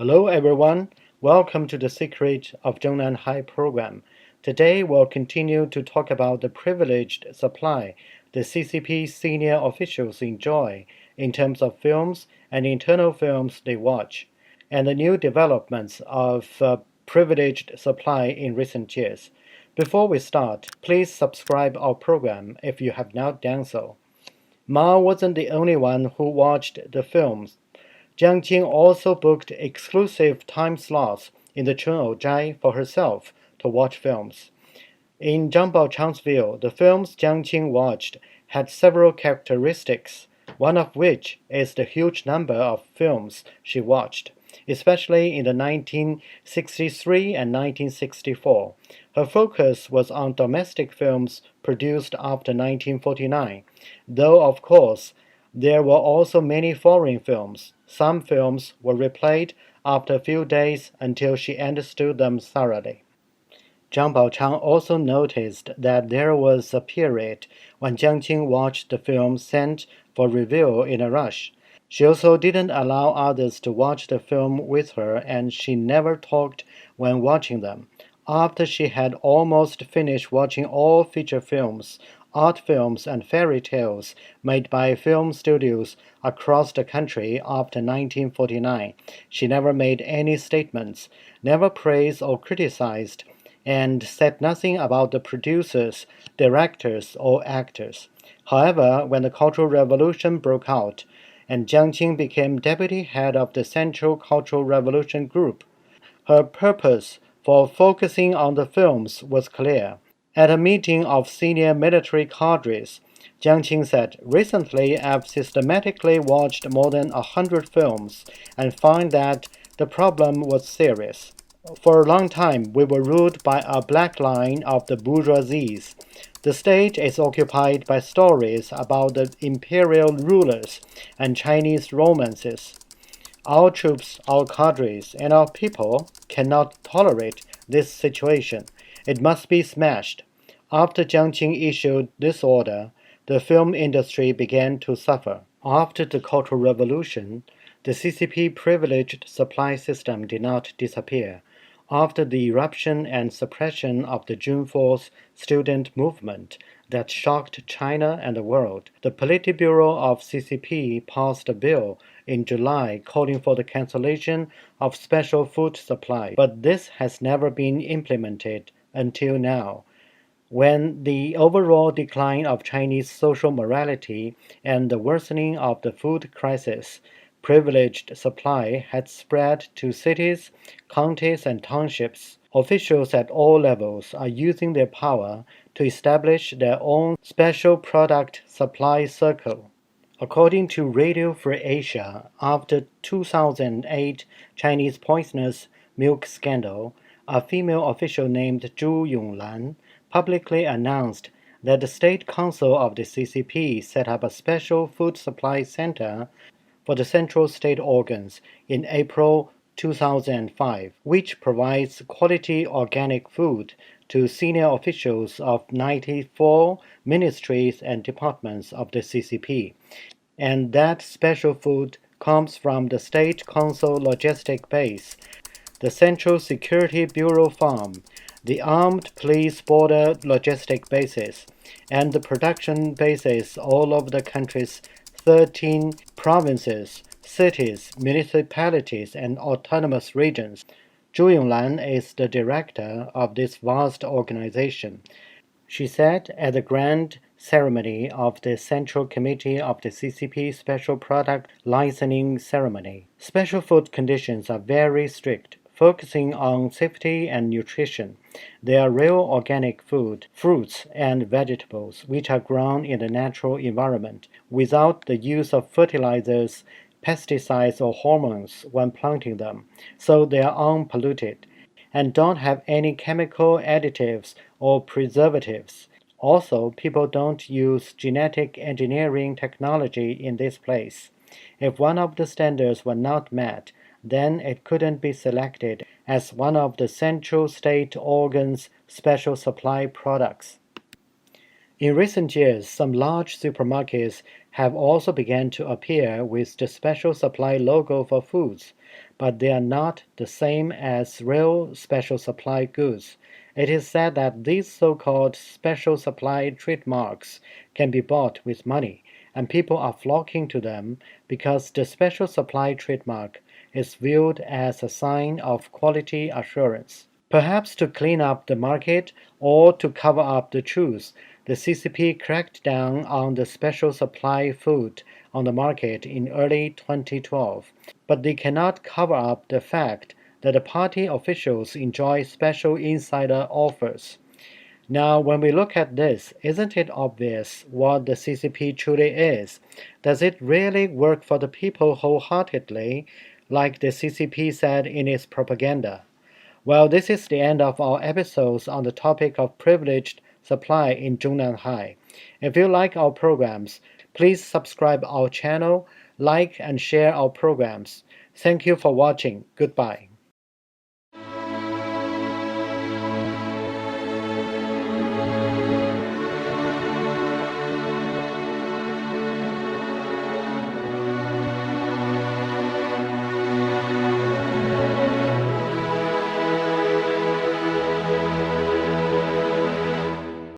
Hello everyone, welcome to the Secret of Zhongnanhai program. Today we'll continue to talk about the privileged supply the CCP senior officials enjoy in terms of films and internal films they watch, and the new developments of privileged supply in recent years. Before we start, please subscribe our program if you have not done so. Ma wasn't the only one who watched the films. Jiang Qing also booked exclusive time slots in the Zhai for herself to watch films. In Zhang Baochang's view, the films Jiang Qing watched had several characteristics, one of which is the huge number of films she watched, especially in the 1963 and 1964. Her focus was on domestic films produced after 1949, though of course there were also many foreign films. Some films were replayed after a few days until she understood them thoroughly. Zhang Baochang also noticed that there was a period when Jiang Qing watched the films sent for review in a rush. She also didn't allow others to watch the film with her, and she never talked when watching them. After she had almost finished watching all feature films, art films, and fairy tales made by film studios across the country after 1949, she never made any statements, never praised or criticized, and said nothing about the producers, directors, or actors. However, when the Cultural Revolution broke out, and Jiang Qing became deputy head of the Central Cultural Revolution Group, her purpose for focusing on the films was clear. At a meeting of senior military cadres, Jiang Qing said, "Recently, I've systematically watched more than 100 films and found that the problem was serious. For a long time, we were ruled by a black line of the bourgeoisie. The stage is occupied by stories about the imperial rulers and Chinese romances. Our troops, our cadres, and our people cannot tolerate this situation. It must be smashed." After Jiang Qing issued this order, the film industry began to suffer. After the Cultural Revolution, the CCP privileged supply system did not disappear. After the eruption and suppression of the June 4th student movement that shocked China and the world, the Politburo of CCP passed a bill in July calling for the cancellation of special food supply, but this has never been implemented until now. When the overall decline of Chinese social morality and the worsening of the food crisis, privileged supply had spread to cities, counties, and townships. Officials at all levels are using their power to establish their own special product supply circle. According to Radio Free Asia, after 2008 Chinese poisonous milk scandal, a female official named Zhu Yonglan publicly announced that the State Council of the CCP set up a special food supply center for the central state organs in April 2005, which provides quality organic food to senior officials of 94 ministries and departments of the CCP. And that special food comes from the State Council Logistic Base, the Central Security Bureau Farm, the Armed Police Border Logistic Bases, and the production bases all over the country's 13 provinces, cities, municipalities, and autonomous regions. Zhu Yonglan is the director of this vast organization. She said at the grand ceremony of the Central Committee of the CCP Special Product Licensing Ceremony, special food conditions are very strict, focusing on safety and nutrition. They are real organic food, fruits, and vegetables which are grown in the natural environment without the use of fertilizers, pesticides, or hormones when planting them, so they are unpolluted and don't have any chemical additives or preservatives. Also, people don't use genetic engineering technology in this place. If one of the standards were not met, then it couldn't be selected as one of the central state organs' special supply products. In recent years, some large supermarkets have also begun to appear with the special supply logo for foods, but they are not the same as real special supply goods. It is said that these so-called special supply trademarks can be bought with money, and people are flocking to them because the special supply trademark is viewed as a sign of quality assurance. Perhaps to clean up the market or to cover up the truth, the CCP cracked down on the special supply food on the market in early 2012, but they cannot cover up the fact that the party officials enjoy special insider offers. Now, when we look at this, isn't it obvious what the CCP truly is? Does it really work for the people wholeheartedly, like the CCP said in its propaganda? Well, this is the end of our episodes on the topic of privileged supply in Zhongnanhai. If you like our programs, please subscribe our channel, like and share our programs. Thank you for watching. Goodbye.